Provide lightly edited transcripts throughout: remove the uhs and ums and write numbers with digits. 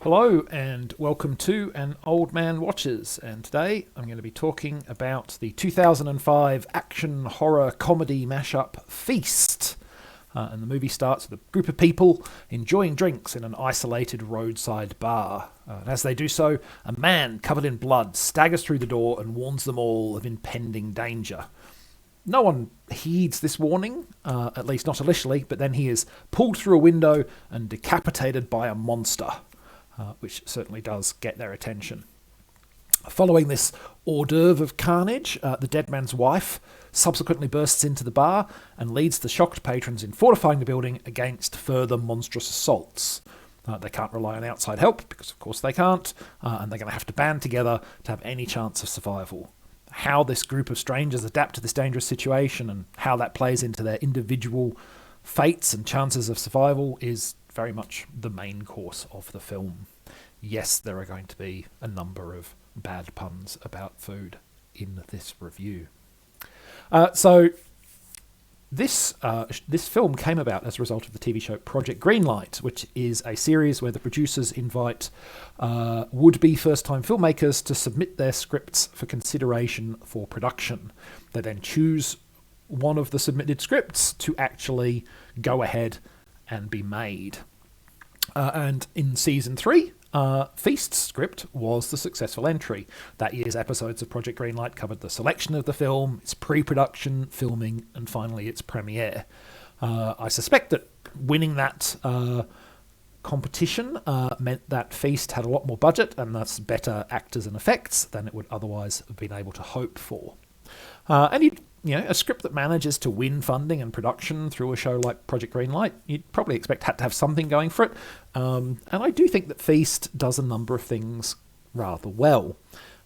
Hello and welcome to An Old Man Watches, and today I'm going to be talking about the 2005 action horror comedy mashup Feast. And the movie starts with a group of people enjoying drinks in an isolated roadside bar. And as they do so, a man covered in blood staggers through the door and warns them all of impending danger. No one heeds this warning, at least not initially, but then he is pulled through a window and decapitated by a monster. Which certainly does get their attention. Following this hors d'oeuvre of carnage, the dead man's wife subsequently bursts into the bar and leads the shocked patrons in fortifying the building against further monstrous assaults. They can't rely on outside help, because of course they can't, and they're going to have to band together to have any chance of survival. How this group of strangers adapt to this dangerous situation and how that plays into their individual fates and chances of survival is very much the main course of the film. Yes, there are going to be a number of bad puns about food in this review. So this film came about as a result of the TV show Project Greenlight, which is a series where the producers invite would-be first-time filmmakers to submit their scripts for consideration for production. They then choose one of the submitted scripts to actually go ahead and be made. And in season 3, Feast's script was the successful entry. That year's episodes of Project Greenlight covered the selection of the film, its pre-production, filming, and finally its premiere. I suspect that winning that competition meant that Feast had a lot more budget and thus better actors and effects than it would otherwise have been able to hope for. And a script that manages to win funding and production through a show like Project Greenlight, you'd probably expect had to have something going for it. And I do think that Feast does a number of things rather well.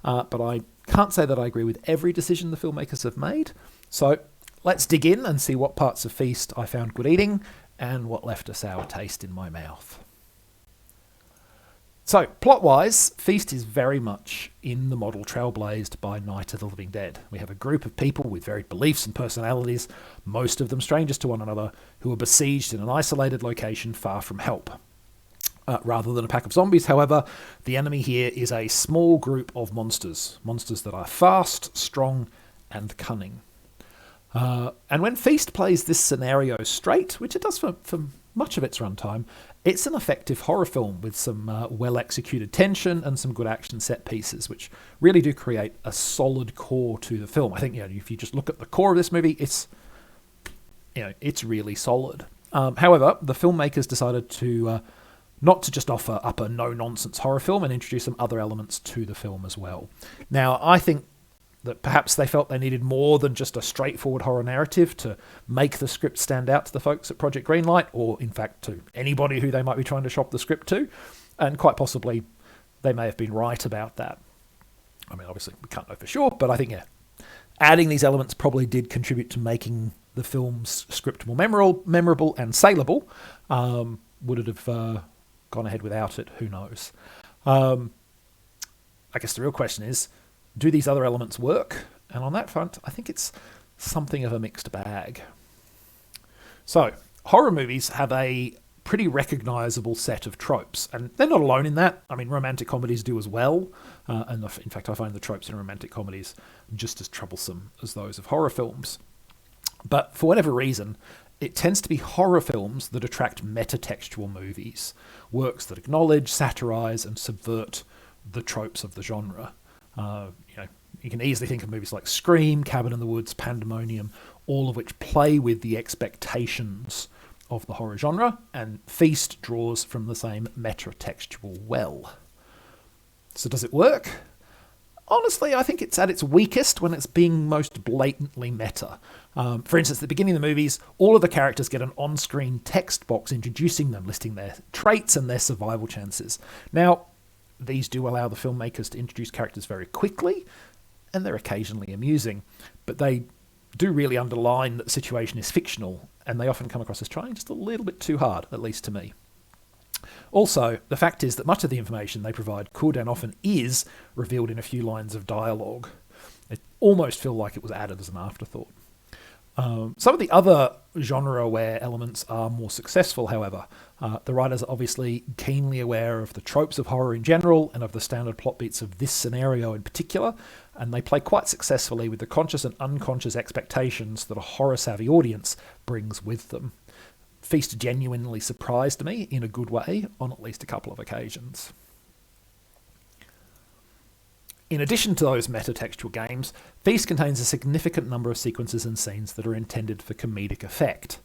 But I can't say that I agree with every decision the filmmakers have made. So let's dig in and see what parts of Feast I found good eating and what left a sour taste in my mouth. So, plot-wise, Feast is very much in the model trailblazed by Night of the Living Dead. We have a group of people with varied beliefs and personalities, most of them strangers to one another, who are besieged in an isolated location far from help. Rather than a pack of zombies, however, the enemy here is a small group of monsters that are fast, strong, and cunning. And when Feast plays this scenario straight, which it does for much of its runtime, it's an effective horror film with some well-executed tension and some good action set pieces, which really do create a solid core to the film. I think if you just look at the core of this movie, it's really solid. However, the filmmakers decided to not to just offer up a no-nonsense horror film and introduce some other elements to the film as well. Now, I think that perhaps they felt they needed more than just a straightforward horror narrative to make the script stand out to the folks at Project Greenlight, or in fact to anybody who they might be trying to shop the script to, and quite possibly they may have been right about that. I mean, obviously we can't know for sure, but I think adding these elements probably did contribute to making the film's script more memorable and saleable. Would it have gone ahead without it? Who knows? I guess the real question is, do these other elements work? And on that front, I think it's something of a mixed bag. So, horror movies have a pretty recognisable set of tropes, and they're not alone in that. I mean, romantic comedies do as well, and in fact I find the tropes in romantic comedies just as troublesome as those of horror films. But for whatever reason, it tends to be horror films that attract metatextual movies, works that acknowledge, satirise, and subvert the tropes of the genre. You can easily think of movies like Scream, Cabin in the Woods, Pandemonium, all of which play with the expectations of the horror genre, and Feast draws from the same metatextual well. So does it work? Honestly, I think it's at its weakest when it's being most blatantly meta. For instance, at the beginning of the movies, all of the characters get an on-screen text box introducing them, listing their traits and their survival chances. Now, these do allow the filmmakers to introduce characters very quickly, and they're occasionally amusing, but they do really underline that the situation is fictional, and they often come across as trying just a little bit too hard, at least to me. Also, the fact is that much of the information they provide could and often is revealed in a few lines of dialogue. It almost feels like it was added as an afterthought. Some of the other genre-aware elements are more successful, however. The writers are obviously keenly aware of the tropes of horror in general and of the standard plot beats of this scenario in particular, and they play quite successfully with the conscious and unconscious expectations that a horror-savvy audience brings with them. Feast genuinely surprised me in a good way on at least a couple of occasions. In addition to those metatextual games, Feast contains a significant number of sequences and scenes that are intended for comedic effect.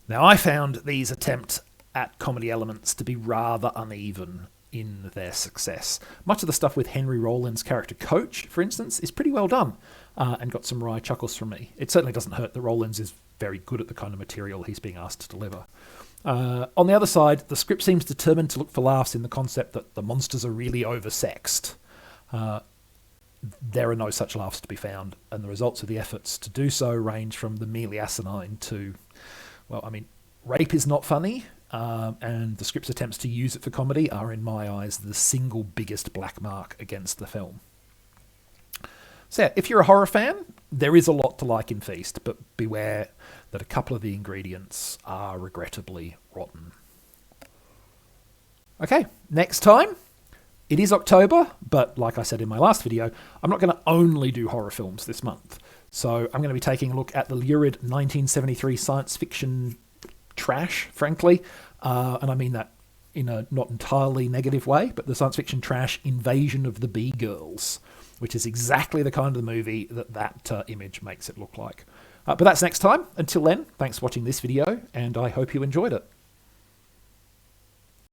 Now, I found these attempts at comedy elements to be rather uneven in their success. Much of the stuff with Henry Rollins' character Coach, for instance, is pretty well done and got some wry chuckles from me. It certainly doesn't hurt that Rollins is very good at the kind of material he's being asked to deliver. On the other side, the script seems determined to look for laughs in the concept that the monsters are really oversexed. There are no such laughs to be found, and the results of the efforts to do so range from the merely asinine to, well, I mean, rape is not funny, and the script's attempts to use it for comedy are, in my eyes, the single biggest black mark against the film. So yeah, if you're a horror fan, there is a lot to like in Feast, but beware that a couple of the ingredients are regrettably rotten. Okay, next time. It is October, but like I said in my last video, I'm not going to only do horror films this month. So I'm going to be taking a look at the lurid 1973 science fiction trash, frankly. And I mean that in a not entirely negative way, but the science fiction trash Invasion of the Bee Girls, which is exactly the kind of movie that image makes it look like. But that's next time. Until then, thanks for watching this video, and I hope you enjoyed it.